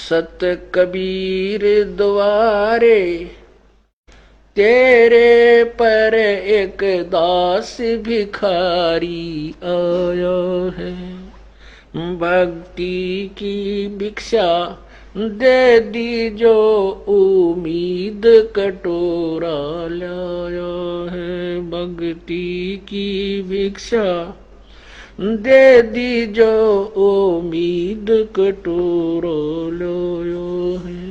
सत कबीर द्वारे तेरे पर एक दास भिखारी आया है। भक्ति की भिक्षा दे दी जो उम्मीद कटोरा लाया है। भक्ति की भिक्षा दे दी जो उम्मीद कटोरा लाया है।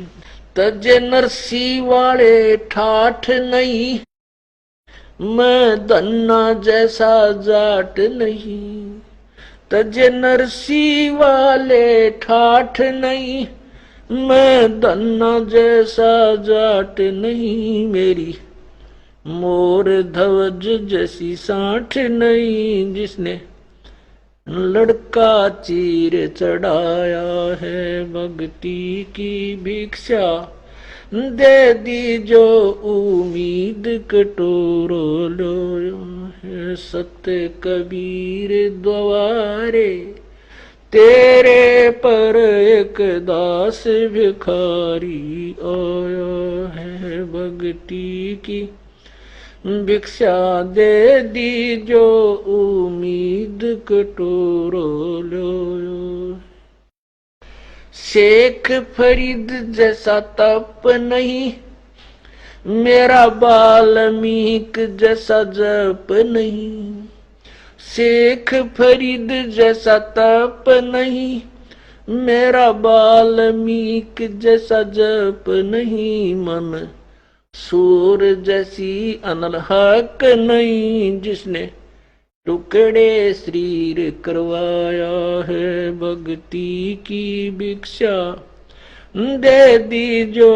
तज नरसी वाले ठाठ नहीं, मैं धन्ना जैसा जाट नहीं। तज नरसी वाले ठाठ नहीं, मैं धन्ना जैसा जाट नहीं। मेरी मोर ध्वज जैसी साठ नहीं, जिसने लड़का चीर चढ़ाया है। भक्ति की भिक्षा दे दी जो उम्मीद कटोरो लो है। सत्य कबीर द्वारे तेरे पर एक दास भिखारी आया है। भक्ति की भिक्षा दे दी जो उम्मीद कटोरो लो। शेख फरीद जैसा तप नहीं, मेरा वाल्मीक जैसा जप नहीं। शेख फरीद जैसा तप नहीं, मेरा वाल्मीक जैसा जप नहीं। मन सूर जैसी अनलहक नहीं, जिसने टुकड़े शरीर करवाया है। भक्ति की भिक्षा दे दी जो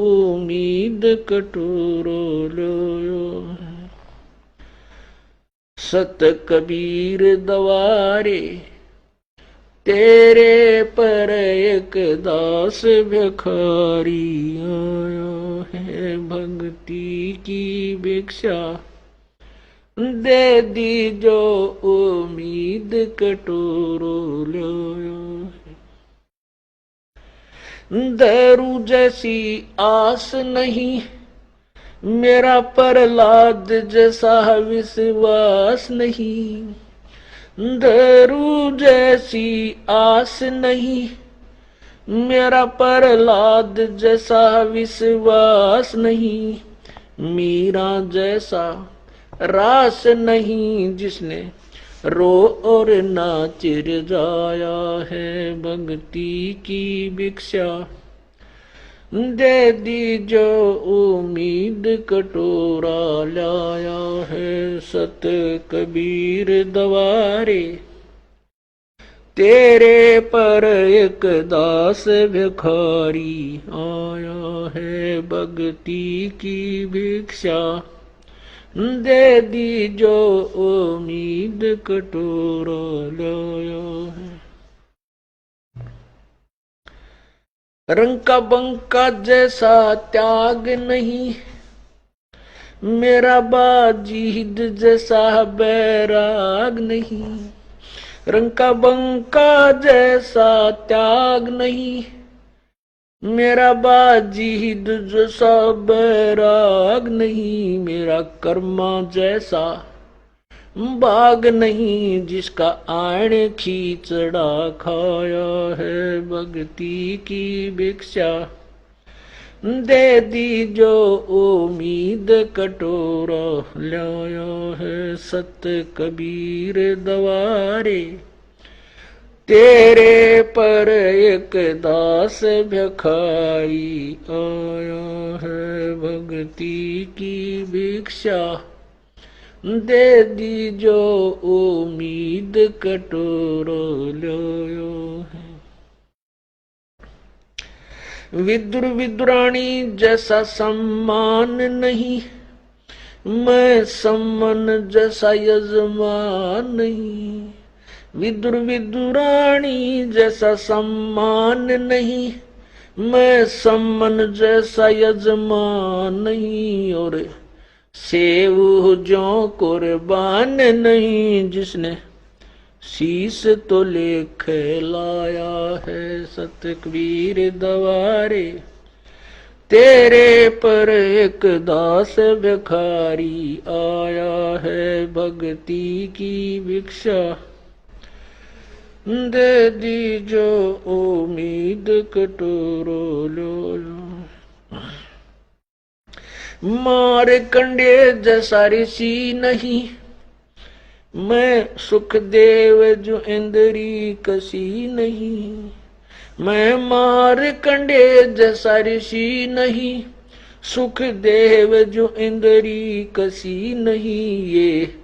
उम्मीद कटोरो लो। सत कबीर द्वारे तेरे पर एक दास भिखारी आया है। भक्ति की भिक्षा दे दी जो उम्मीद कटोरो लो। दारू जैसी आस नहीं, मेरा प्रहलाद जैसा विश्वास नहीं। दारू जैसी आस नहीं, मेरा प्रहलाद जैसा विश्वास नहीं। मीरा जैसा रास नहीं, जिसने रो और नाच जाया है। भक्ति की भिक्षा दे दी जो उम्मीद कटोरा लाया है। सत कबीर द्वारे तेरे पर एक दास भिखारी आया है। भक्ति की भिक्षा दे दी जो उम्मीद कटोरा लाया है। रंका बंका जैसा त्याग नहीं, मेरा बाजीद जैसा बैराग नहीं। रंका बंका जैसा त्याग नहीं, मेरा बाजीद जैसा बैराग नहीं। मेरा कर्मा जैसा बाग नहीं, जिसका आण खींचड़ा खाया है। भक्ति की भिक्षा दे दी जो उम्मीद कटोरा लाया है। सत कबीर द्वारे तेरे पर एक दास भिखारी आया है। भक्ति की भिक्षा दे दी जो उम्मीद कटोरो लो है। विदुर विदुरानी जैसा सम्मान नहीं, मैं सम्मन जैसा यजमान नहीं। विदुर विदुरानी जैसा सम्मान नहीं, मैं सम्मन जैसा यजमान नहीं। और सेव जो कुर्बान नहीं, जिसने शीस तो लेख लाया है सत कबीर दवारे। तेरे पर एक दास भिखारी आया है भक्ति की भिक्षा। दे दी जो उम्मीद कटोरो लो। मार कंडे जैसा ऋषि नहीं, मैं सुखदेव जो इंद्री कसी नहीं। मैं मार कंडे जैसा ऋषि नहीं, सुखदेव जो इंद्री कसी नहीं। ये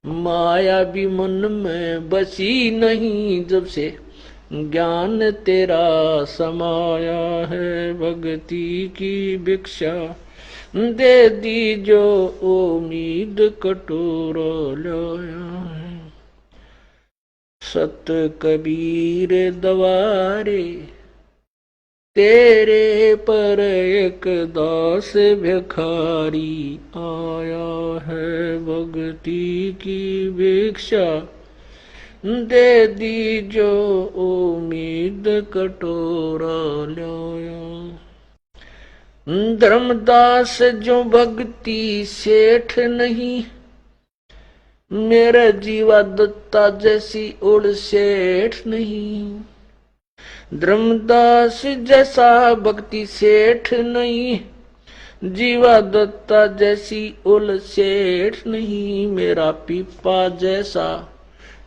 माया भी मन में बसी नहीं, जब से ज्ञान तेरा समाया है भक्ति की भिक्षा। दे दी जो उम्मीद कटोरा लाया है सत कबीर दवारे। तेरे पर एक दास भिखारी आया है भक्ति की भिक्षा। दे दी जो उम्मीद कटोरा लाया। धर्मदास जो भक्ति सेठ नहीं, मेरा जीवा दत्ता जैसी उड़ सेठ नहीं। धर्मदास जैसा भक्ति सेठ नहीं, जीवा दत्ता जैसी उल सेठ नहीं। मेरा पीपा जैसा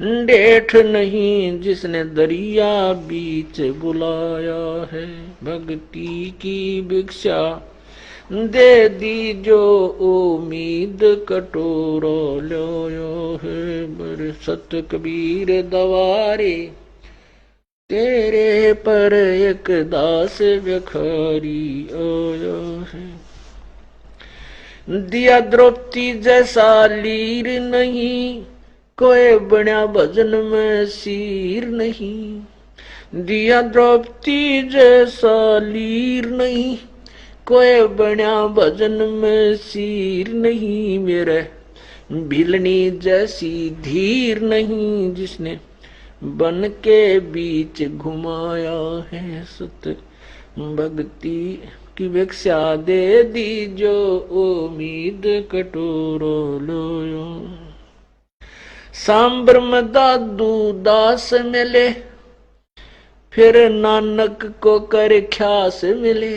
डेठ नहीं, जिसने दरिया बीच बुलाया है भक्ति की भिक्षा। दे दी जो उम्मीद कटोरा लाया है बर सत कबीर दवारे। तेरे पर एक दास भिखारी आया है। दिया द्रौपदी जैसा लीर नहीं, कोई बना भजन में सीर नहीं। दिया द्रौपदी जैसा लीर नहीं, कोई बना भजन में सीर नहीं। मेरे भिलनी जैसी धीर नहीं, जिसने बन के बीच घुमाया है सत भक्ति की भिक्षा। दे दी जो उम्मीद कटोरा लाया। सांबर में दादू दास मिले, फिर नानक को कर ख्यास मिले।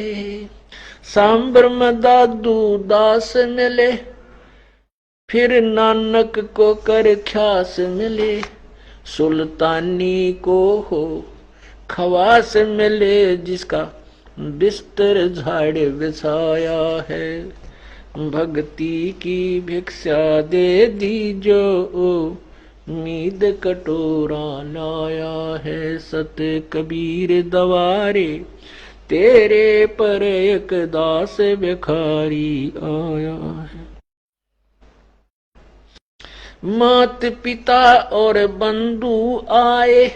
सांबर में दादू दास मिले, फिर नानक को कर ख्यास मिले। सुल्तानी को हो खवास मिले, जिसका बिस्तर झाड़ बिछाया है भक्ति की भिक्षा। दे दी जो उम्मीद कटोरा लाया है सत कबीर दवारे। तेरे पर एक दास भिखारी आया है। मात पिता और बंधु आए,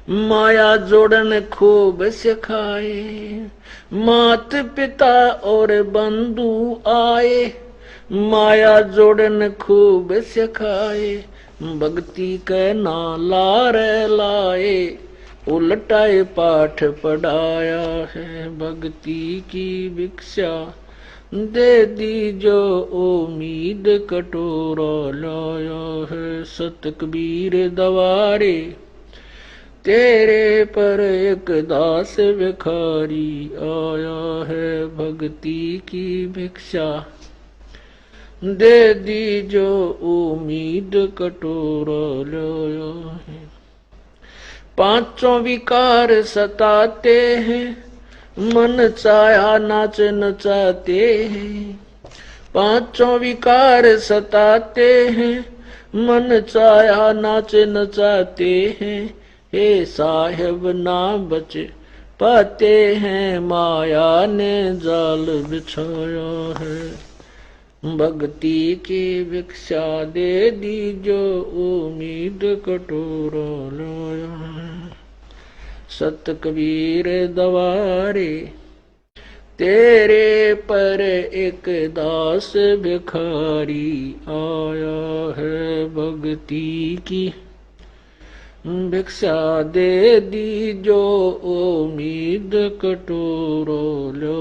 माया जोड़न खूब सिखाए। मात पिता और बंधु आए, माया जोड़न खूब सिखाए। भक्ति के नाला रे लाए, उलटाए पाठ पढ़ाया है भक्ति की भिक्षा। दे दी जो उम्मीद कटोरा लाया है सत कबीर दवारे। तेरे पर एक दास भिखारी आया है भक्ति की भिक्षा। दे दी जो उम्मीद कटोरा लाया है। पांचों विकार सताते हैं, मन चाहा नाच नचाते हैं। पांचों विकार सताते हैं, मन चाहा नाच नचाते हैं। हे साहेब ना बच पाते हैं, माया ने जाल बिछाया है भक्ति की भिक्षा। दे दी जो उम्मीद कटोरा लाया सत कबीर दवारे। तेरे पर एक दास भिखारी आया है भक्ति की भिक्षा दे दीजो उम्मीद कटोरो लो।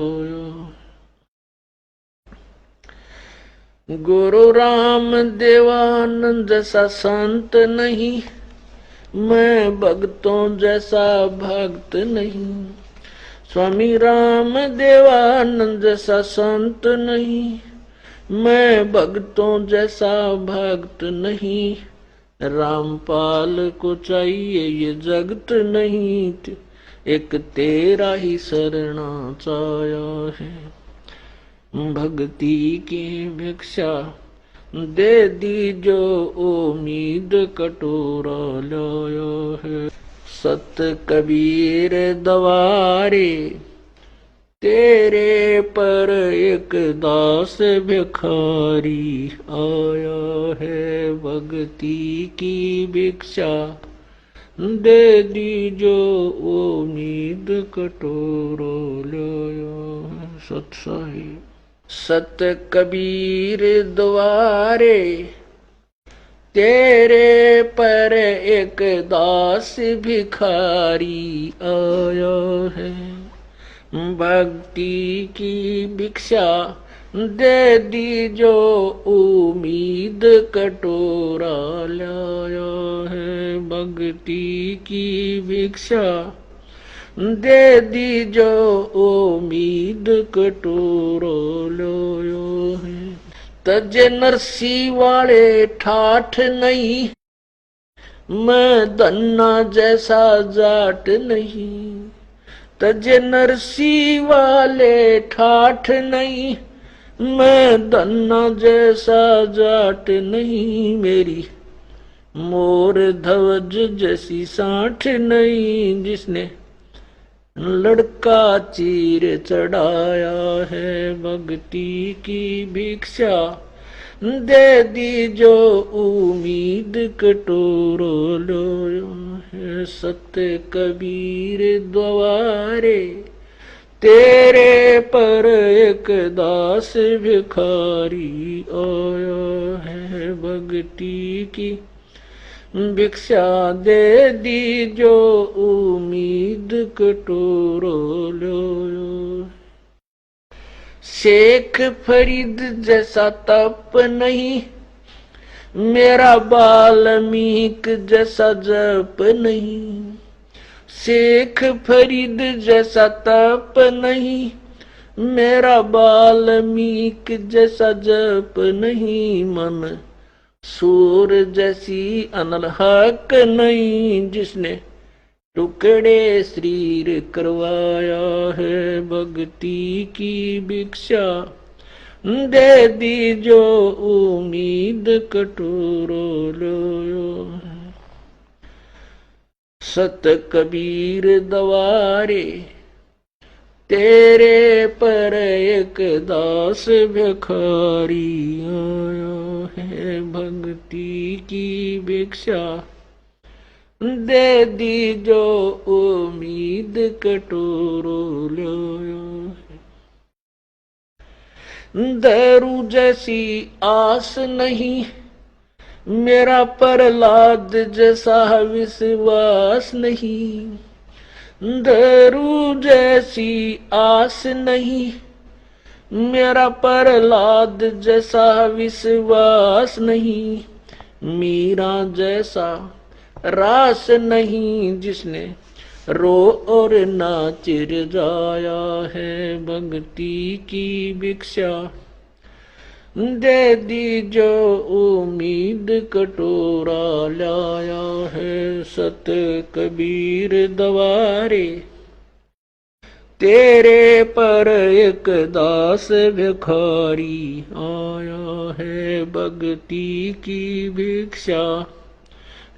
गुरु राम देवानंद जैसा संत नहीं, मैं भक्तों जैसा भक्त नहीं। स्वामी राम देवानंद जैसा संत नहीं, मैं भक्तों जैसा भक्त नहीं। रामपाल को चाहिए ये जगत नहीं, एक तेरा ही शरणा चाया है। भक्ति की भिक्षा दे दीजो उम्मीद कटोरा लाया है। सत कबीर दवारे तेरे पर एक दास भिखारी आया है। भक्ति की भिक्षा दे दीजो उम्मीद कटोरो लाया है। सत साहिब। सत कबीर द्वारे तेरे पर एक दास भिखारी आया है। भक्ति की भिक्षा दे दीजो उम्मीद कटोरा लाया है। भक्ति की भिक्षा दे दीजो उम्मीद कटोरो लाया है। तज नरसी वाले ठाठ नहीं, मैं धन्ना जैसा जाट नहीं। तज नरसी वाले ठाठ नहीं, मैं धन्ना जैसा जाट नहीं। मेरी मोर ध्वज जैसी साठ नहीं, जिसने लड़का चीर चढ़ाया है। भक्ति की भिक्षा दे दीजो उम्मीद कटोरो लो है। सत्य कबीर द्वारे तेरे पर एक दास भिखारी आया है। भक्ति की भिक्षा दे दीजो उम्मीद कटोरो लो। शेख फरीद जैसा तप नहीं, मेरा वाल्मीक जैसा जप नहीं। शेख फरीद जैसा तप नहीं, मेरा वाल्मीक जैसा जप नहीं। मन सूर जैसी अनलहक नहीं, जिसने टुकड़े शरीर करवाया है। भक्ति की भिक्षा दे दीजो उम्मीद कटोरो लो। सत कबीर दवारे तेरे पर एक दास भिखारी आया है। भक्ति की भिक्षा दे दीजो उम्मीद कटोरो लो। दरू जैसी आस नहीं, मेरा प्रहलाद जैसा विश्वास नहीं। दरू जैसी आस नहीं, मेरा प्रहलाद जैसा विश्वास नहीं। मीरा जैसा रास नहीं, जिसने रो और नाच जाया है। भक्ति की भिक्षा दे दीजो उम्मीद कटोरा लाया है। सत कबीर दवारे तेरे पर एक दास भिखारी आया है। भक्ति की भिक्षा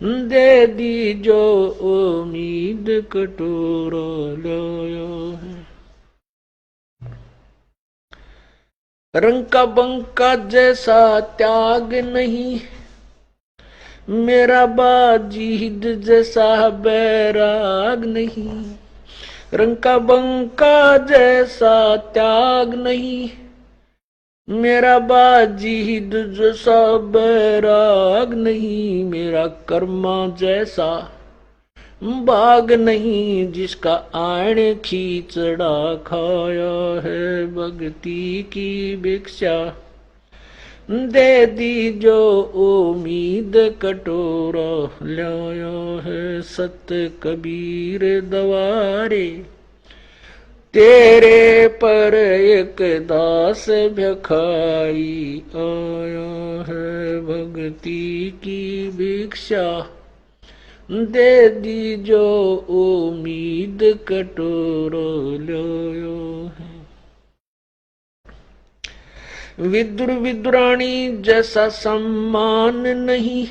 दे दीजो उम्मीद कटोरा लाया है। रंग का बंका जैसा त्याग नहीं, मेरा बाजीद जैसा बैराग नहीं। रंग का बंका जैसा त्याग नहीं, मेरा बाजीद जैसा बैराग नहीं। मेरा कर्मा जैसा बाग नहीं जिसका आण खींचड़ा खाया है। भक्ति की भिक्षा दे दी जो उम्मीद कटोरा लाया है। सत कबीर दवारे तेरे पर एक दास भिखारी आया है। भक्ति की भिक्षा दे दी जो उम्मीद कटोरा लाया है। विदुर विदुरानी जैसा सम्मान नहीं,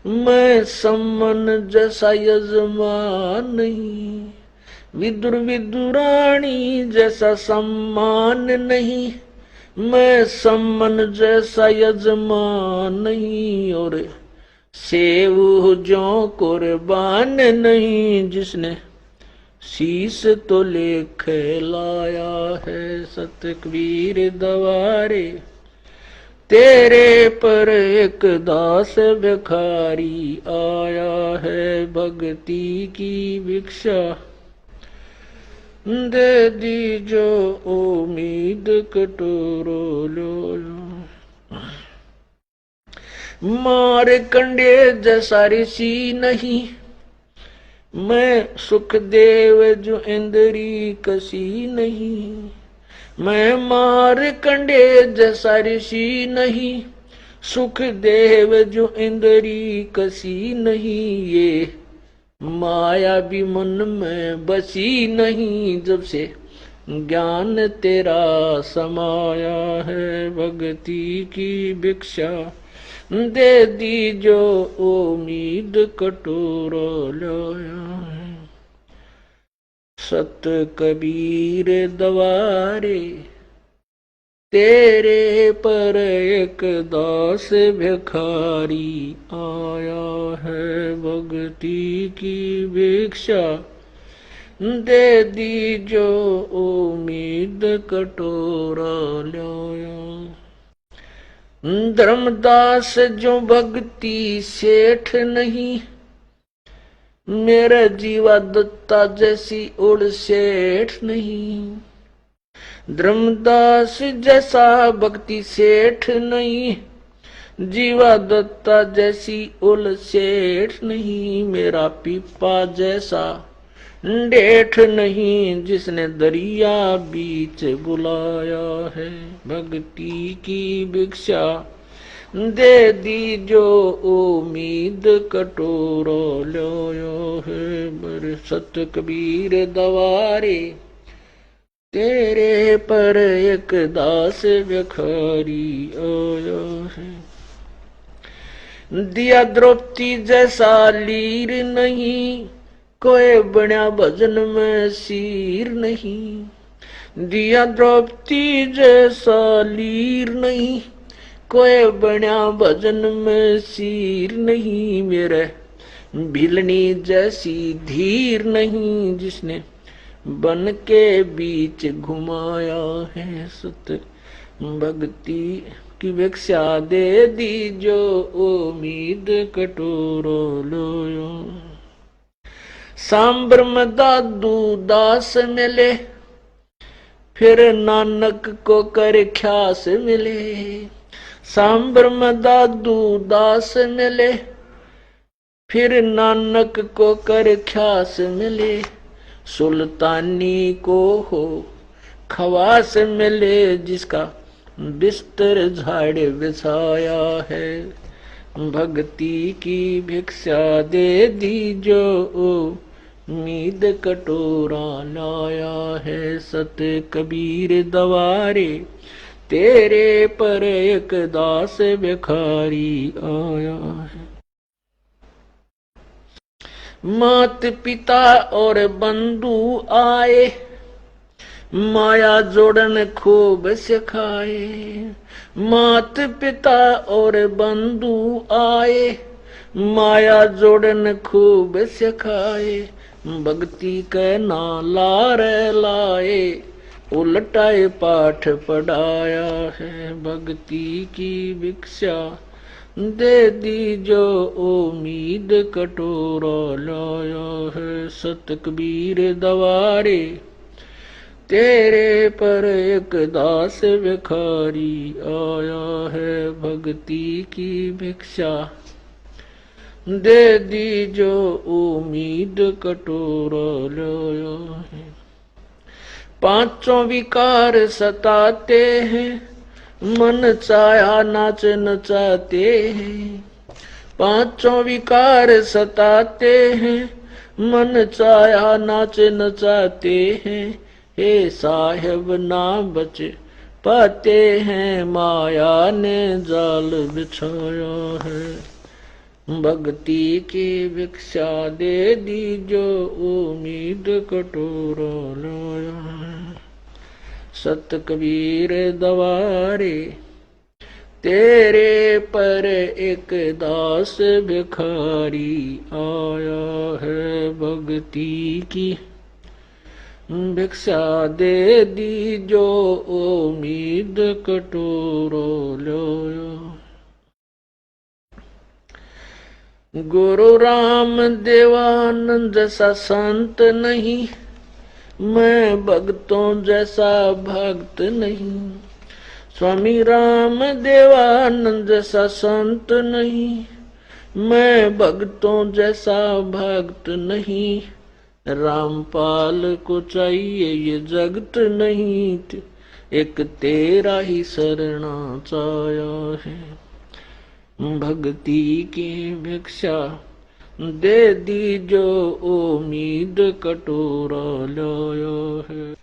मैं सम्मन जैसा यजमान नहीं। विदुर विदुरानी जैसा सम्मान नहीं, मैं सम्मन जैसा यजमान नहीं। और सेव जो कुर्बान नहीं, जिसने शीश तो लेख लाया है। सत कबीर दवारे तेरे पर एक दास भिखारी आया है। भक्ति की भिक्षा दे दी जो उम्मीद कटोरो लो। मार कंडे जैसा ऋषि नहीं, मैं सुखदेव जो इंद्री कसी नहीं। मैं मार कंडे जैसा ऋषि नहीं, सुखदेव जो इंद्री कसी नहीं। ये माया भी मन में बसी नहीं, जब से ज्ञान तेरा समाया है। भक्ति की भिक्षा दे दी जो उम्मीद कटोरा लाया है। सत कबीर दवारे तेरे पर एक दास भिखारी आया है। भक्ति की भिक्षा दे दी जो उम्मीद कटोरा लाया। धर्मदास जो भक्ति सेठ नहीं, मेरा जीवा दत्ता जैसी उड़ सेठ नहीं। धर्मदास जैसा भक्ति सेठ नहीं, जीवा दत्ता जैसी उल सेठ नहीं। मेरा पीपा जैसा डेठ नहीं, जिसने दरिया बीच बुलाया है। भक्ति की भिक्षा दे दी जो उम्मीद कटोरा लाया है। बर सत कबीर दवारे तेरे पर एक दास भिखारी आया है। दिया द्रौपदी जैसा लीर नहीं, कोई बना भजन में सीर नहीं। दिया द्रौपदी जैसा लीर नहीं, कोई बना भजन में सीर नहीं। मेरे भिलनी जैसी धीर नहीं, जिसने बन के बीच घुमाया है। सत भक्ति की भिक्षा दे दी जो उम्मीद कटोरा लाया। सांबर में दादू दास मिले, फिर नानक को कर ख्यास मिले। सांबर में दादू दास मिले, फिर नानक को कर ख्यास मिले। सुल्तानी को हो खवास मिले, जिसका बिस्तर झाड़ बिछाया है। भक्ति की भिक्षा दे दी जो उम्मीद कटोरा लाया है। सत कबीर दवारे तेरे पर एक दास भिखारी आया है। मात पिता और बंधु आए, माया जोड़न खूब सिखाए। मात पिता और बंधु आए, माया जोड़न खूब सिखाए। भक्ति के नाला रे लाए, उलटाए पाठ पढ़ाया है। भक्ति की भिक्षा दे दी जो उम्मीद कटोरा लाया है। सत कबीर दवारे तेरे पर एक दास भिखारी आया है। भक्ति की भिक्षा दे दी जो उम्मीद कटोरा लाया है। पांचों विकार सताते हैं, मन चाया नाच नचाते हैं। पांचों विकार सताते हैं, मन चाया नाच नचाते हैं। हे साहेब ना बच पाते हैं, माया ने जाल बिछाया है। भक्ति की भिक्षा दे दी जो उम्मीद कटोरा लाया है। सत कबीर दवारे तेरे पर एक दास भिखारी आया है। भक्ति की भिक्षा दे दी जो उम्मीद कटोरा लाया। गुरु राम देवानंद जैसा संत नहीं, मैं भक्तों जैसा भक्त नहीं। स्वामी राम देवानंद जैसा संत नहीं, मैं भक्तों जैसा भक्त नहीं। रामपाल को चाहिए ये जगत नहीं, एक तेरा ही शरणा चाया है। भक्ति की भिक्षा दे दी जो उम्मीद कटोरा लाया है।